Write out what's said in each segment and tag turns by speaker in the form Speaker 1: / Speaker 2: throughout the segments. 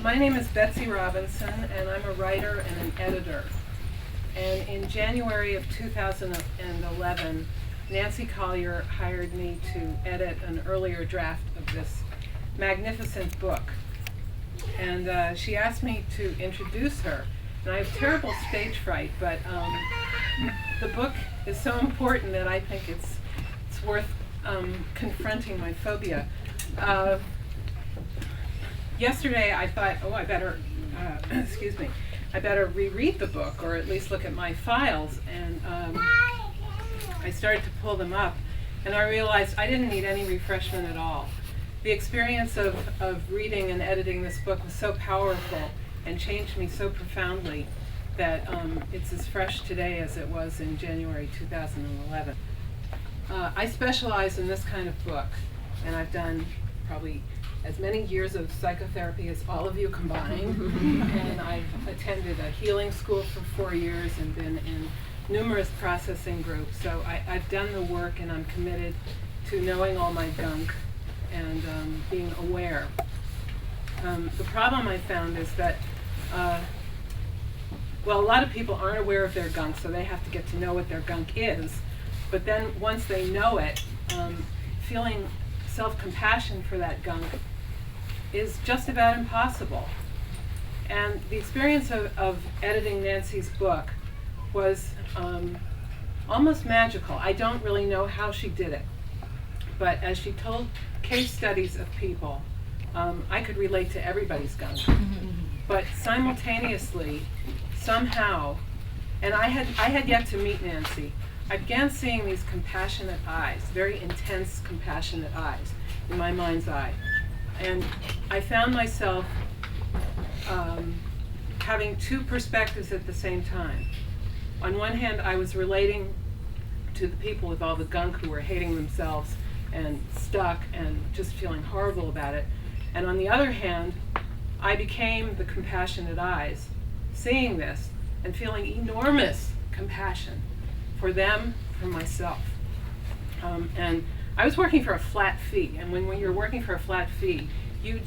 Speaker 1: My name is Betsy Robinson, and I'm a writer and an editor. And in January of 2011, Nancy Colier hired me to edit an earlier draft of this magnificent book. And she asked me to introduce her. And I have terrible stage fright, but the book is so important that I think it's worth confronting my phobia. Yesterday I thought, I better, I better reread the book, or at least look at my files, and I started to pull them up, and I realized I didn't need any refreshment at all. The experience of reading and editing this book was so powerful and changed me so profoundly that it's as fresh today as it was in January 2011. I specialize in this kind of book, and I've done probably as many years of psychotherapy as all of you combined, and I've attended a healing school for 4 years and been in numerous processing groups. So I've done the work, and I'm committed to knowing all my gunk and being aware. The problem I found is that, a lot of people aren't aware of their gunk, so they have to get to know what their gunk is. But then once they know it, feeling self-compassion for that gunk is just about impossible. And the experience of editing Nancy's book was almost magical. I don't really know how she did it, but as she told case studies of people, I could relate to everybody's gunk. But simultaneously, somehow, and I had yet to meet Nancy, I began seeing these compassionate eyes, very intense compassionate eyes in my mind's eye. And I found myself having two perspectives at the same time. On one hand, I was relating to the people with all the gunk who were hating themselves and stuck and just feeling horrible about it. And on the other hand, I became the compassionate eyes, seeing this and feeling enormous compassion for them, for myself. And I was working for a flat fee, and when you're working for a flat fee, you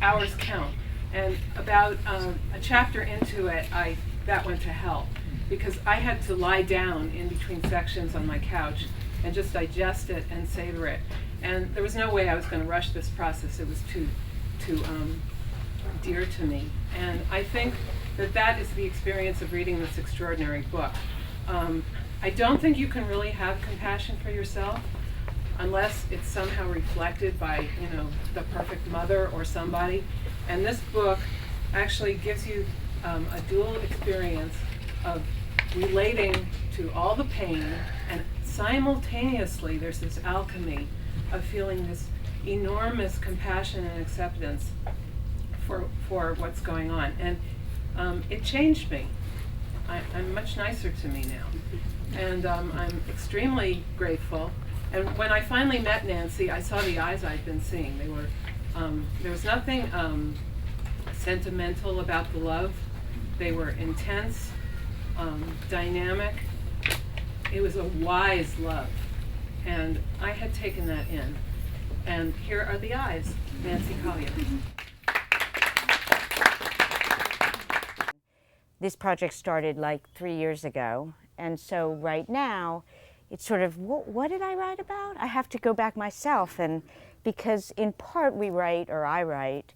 Speaker 1: hours count. And about a chapter into it, that went to hell, because I had to lie down in between sections on my couch and just digest it and savor it. And there was no way I was going to rush this process. It was too dear to me. And I think that is the experience of reading this extraordinary book. I don't think you can really have compassion for yourself unless it's somehow reflected by, the perfect mother or somebody. And this book actually gives you a dual experience of relating to all the pain, and simultaneously there's this alchemy of feeling this enormous compassion and acceptance for what's going on. And it changed me. I'm much nicer to me now. And I'm extremely grateful. And when I finally met Nancy, I saw the eyes I'd been seeing. They were, there was nothing sentimental about the love. They were intense, dynamic. It was a wise love. And I had taken that in. And here are the eyes, Nancy Colier.
Speaker 2: This project started like 3 years ago, and so right now it's sort of, what did I write about? I have to go back myself, and because in part I write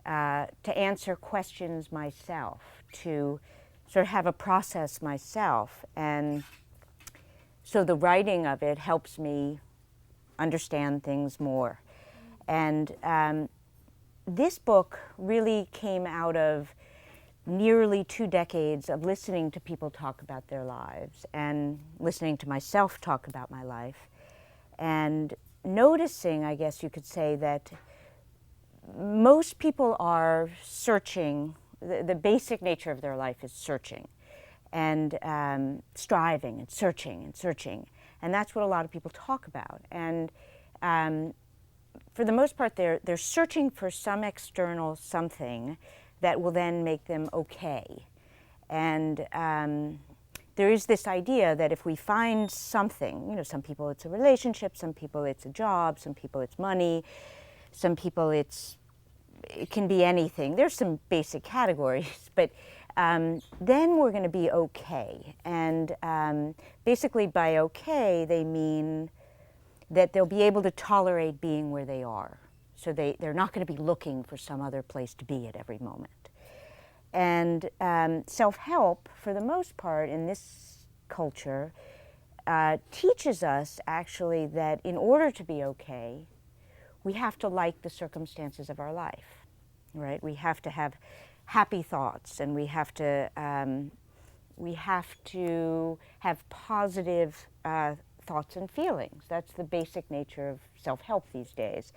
Speaker 2: to answer questions myself, to sort of have a process myself, and so the writing of it helps me understand things more. And this book really came out of nearly 2 decades of listening to people talk about their lives and listening to myself talk about my life, and noticing, I guess you could say, that most people are searching. The basic nature of their life is searching and striving and searching, and that's what a lot of people talk about. And for the most part, they're searching for some external something that will then make them okay. And there is this idea that if we find something, some people it's a relationship, some people it's a job, some people it's money, some people it's it can be anything. There's some basic categories, but then we're going to be okay. And basically by okay, they mean that they'll be able to tolerate being where they are. So they're not going to be looking for some other place to be at every moment. And self-help, for the most part, in this culture, teaches us actually that in order to be okay, we have to like the circumstances of our life, right? We have to have happy thoughts, and we have to have positive thoughts and feelings. That's the basic nature of self-help these days.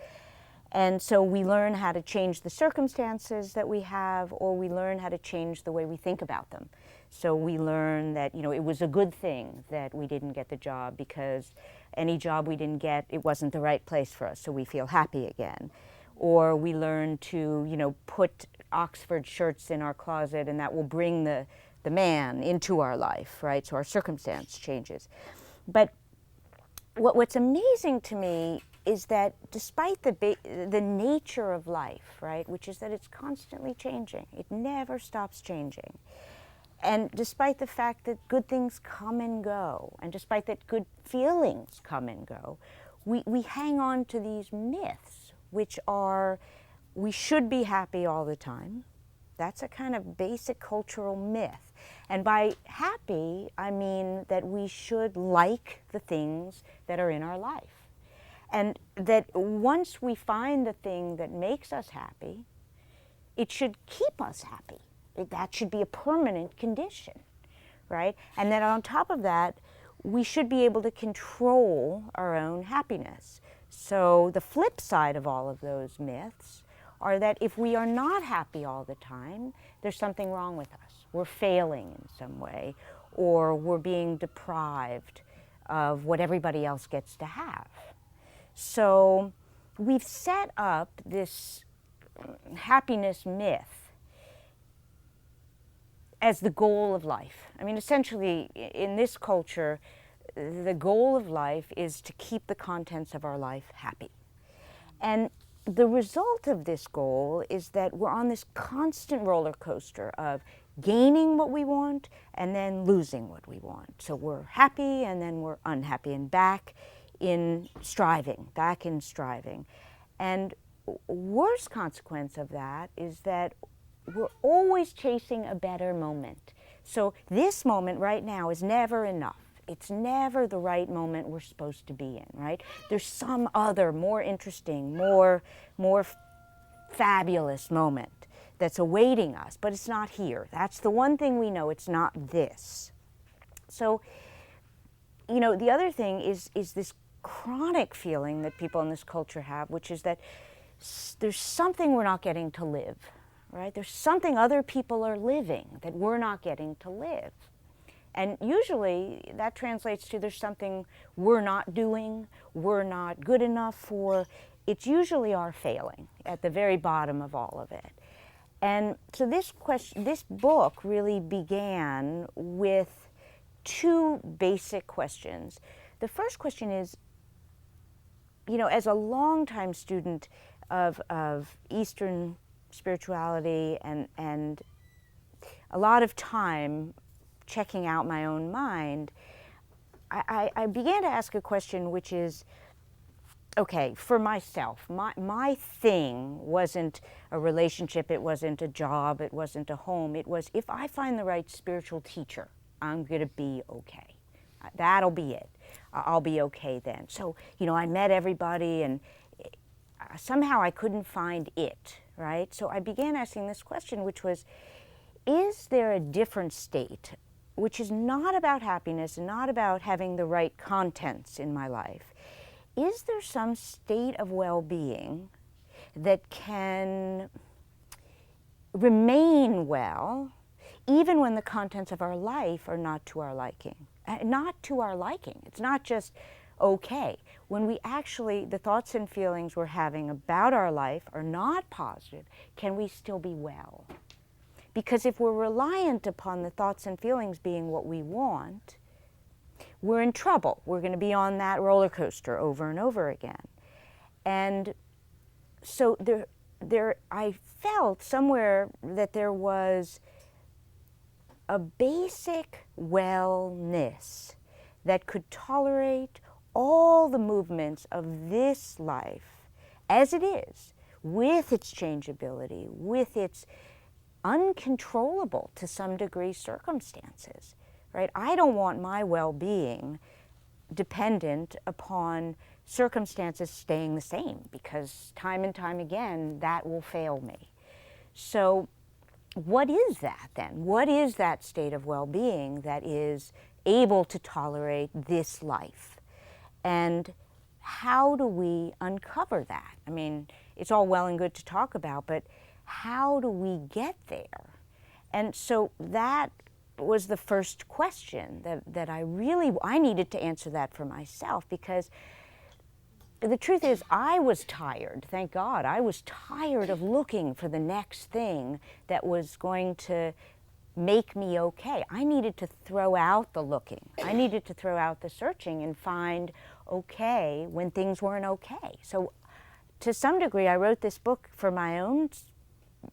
Speaker 2: And so we learn how to change the circumstances that we have, or we learn how to change the way we think about them. So we learn that, it was a good thing that we didn't get the job, because any job we didn't get, it wasn't the right place for us, so we feel happy again. Or we learn to, put Oxford shirts in our closet, and that will bring the man into our life, right? So our circumstance changes. But what's amazing to me is that despite the nature of life, right, which is that it's constantly changing, it never stops changing, and despite the fact that good things come and go, and despite that good feelings come and go, we hang on to these myths, which are, we should be happy all the time. That's a kind of basic cultural myth. And by happy, I mean that we should like the things that are in our life. And that once we find the thing that makes us happy, it should keep us happy. That should be a permanent condition, right? And then on top of that, we should be able to control our own happiness. So the flip side of all of those myths are that if we are not happy all the time, there's something wrong with us. We're failing in some way, or we're being deprived of what everybody else gets to have. So we've set up this happiness myth as the goal of life. I mean, essentially, in this culture, the goal of life is to keep the contents of our life happy. And the result of this goal is that we're on this constant roller coaster of gaining what we want and then losing what we want. So we're happy and then we're unhappy, and back in striving. And worst consequence of that is that we're always chasing a better moment. So this moment right now is never enough. It's never the right moment we're supposed to be in, right? There's some other more interesting, more fabulous moment that's awaiting us, but it's not here. That's the one thing we know, it's not this. So, the other thing is this chronic feeling that people in this culture have, which is that there's something we're not getting to live, right? There's something other people are living that we're not getting to live. And usually that translates to there's something we're not doing, we're not good enough for. It's usually our failing at the very bottom of all of it. And so this book really began with two basic questions. The first question is, as a longtime student of Eastern spirituality and a lot of time checking out my own mind, I began to ask a question, which is, okay, for myself, my thing wasn't a relationship, it wasn't a job, it wasn't a home, it was, if I find the right spiritual teacher, I'm going to be okay. That'll be it. I'll be okay then. So, I met everybody, and somehow I couldn't find it, right? So I began asking this question, which was, is there a different state, which is not about happiness, not about having the right contents in my life? Is there some state of well-being that can remain well even when the contents of our life are not to our liking? Not to our liking. It's not just okay. When we actually, the thoughts and feelings we're having about our life are not positive, can we still be well? Because if we're reliant upon the thoughts and feelings being what we want, we're in trouble. We're going to be on that roller coaster over and over again. And so I felt somewhere that there was a basic wellness that could tolerate all the movements of this life as it is, with its changeability, with its uncontrollable, to some degree, circumstances, right? I don't want my well-being dependent upon circumstances staying the same, because time and time again, that will fail me. So what is that then? What is that state of well-being that is able to tolerate this life? And how do we uncover that? I mean, it's all well and good to talk about, but how do we get there? And so that was the first question that I needed to answer that for myself, because the truth is, I was tired, thank God. I was tired of looking for the next thing that was going to make me okay. I needed to throw out the looking. I needed to throw out the searching and find okay when things weren't okay. So to some degree, I wrote this book for my own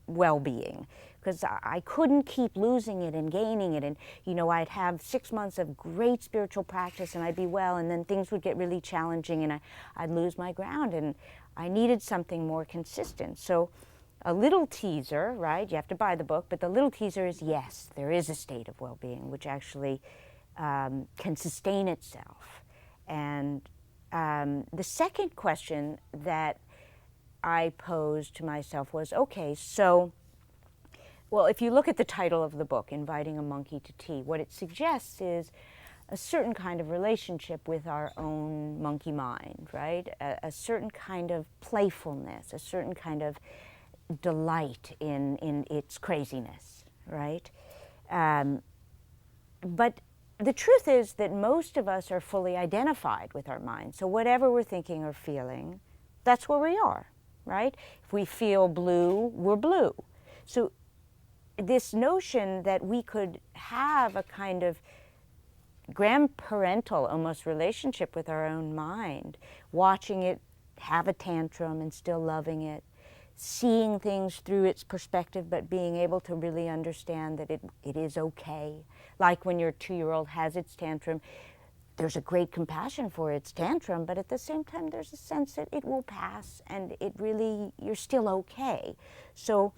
Speaker 2: well-being, because I couldn't keep losing it and gaining it. And, you know, I'd have 6 months of great spiritual practice and I'd be well, and then things would get really challenging and I'd lose my ground, and I needed something more consistent. So a little teaser, right? You have to buy the book, but the little teaser is, yes, there is a state of well-being which actually can sustain itself. And the second question that I posed to myself was, okay, so, well, if you look at the title of the book, Inviting a Monkey to Tea, what it suggests is a certain kind of relationship with our own monkey mind, right? A certain kind of playfulness, a certain kind of delight in its craziness, right? But the truth is that most of us are fully identified with our mind. So whatever we're thinking or feeling, that's where we are, right? If we feel blue, we're blue. So this notion that we could have a kind of grandparental almost relationship with our own mind, watching it have a tantrum and still loving it, seeing things through its perspective, but being able to really understand that it is okay. Like when your 2-year-old has its tantrum, there's a great compassion for its tantrum, but at the same time there's a sense that it will pass and you're still okay. So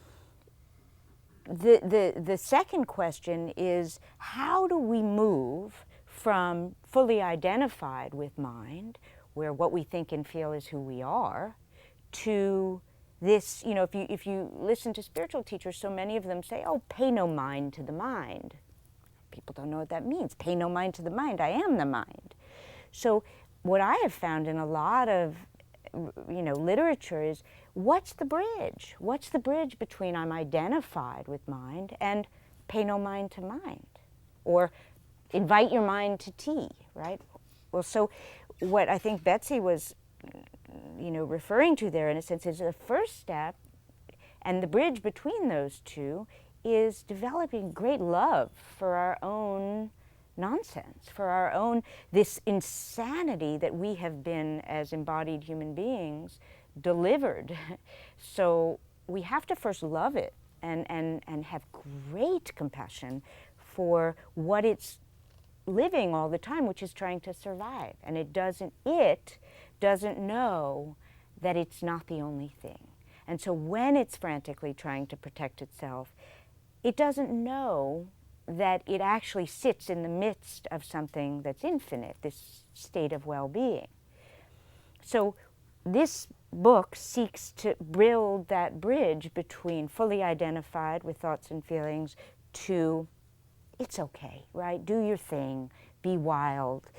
Speaker 2: the second question is, how do we move from fully identified with mind, where what we think and feel is who we are, to this, you know, if you listen to spiritual teachers, so many of them say, oh, pay no mind to the mind. People don't know what that means. Pay no mind to the mind. I am the mind. So what I have found in a lot of, you know, literature is, what's the bridge? What's the bridge between I'm identified with mind and pay no mind to mind? Or invite your mind to tea, right? Well, so what I think Betsy was, you know, referring to there in a sense is the first step, and the bridge between those two is developing great love for our own nonsense, for our own, this insanity that we have been, as embodied human beings, delivered. So we have to first love it and have great compassion for what it's living all the time, which is trying to survive. And it doesn't know that it's not the only thing. And so when it's frantically trying to protect itself, it doesn't know that it actually sits in the midst of something that's infinite, this state of well-being. So this book seeks to build that bridge between fully identified with thoughts and feelings to, it's okay, right? Do your thing, be wild,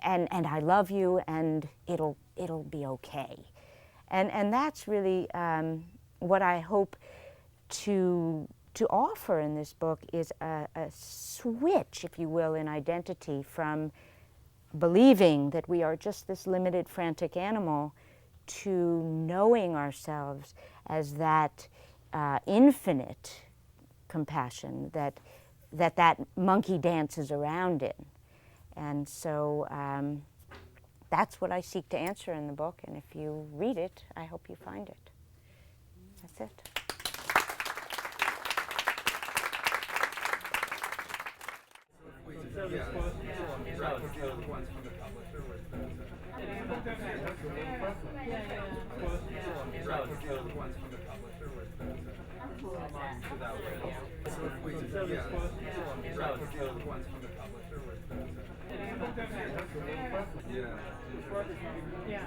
Speaker 2: and I love you, and it'll be okay. And that's really what I hope to offer in this book, is a switch, if you will, in identity from believing that we are just this limited, frantic animal to knowing ourselves as that infinite compassion that monkey dances around in. And so that's what I seek to answer in the book, and if you read it, I hope you find it. That's it.
Speaker 3: Yeah.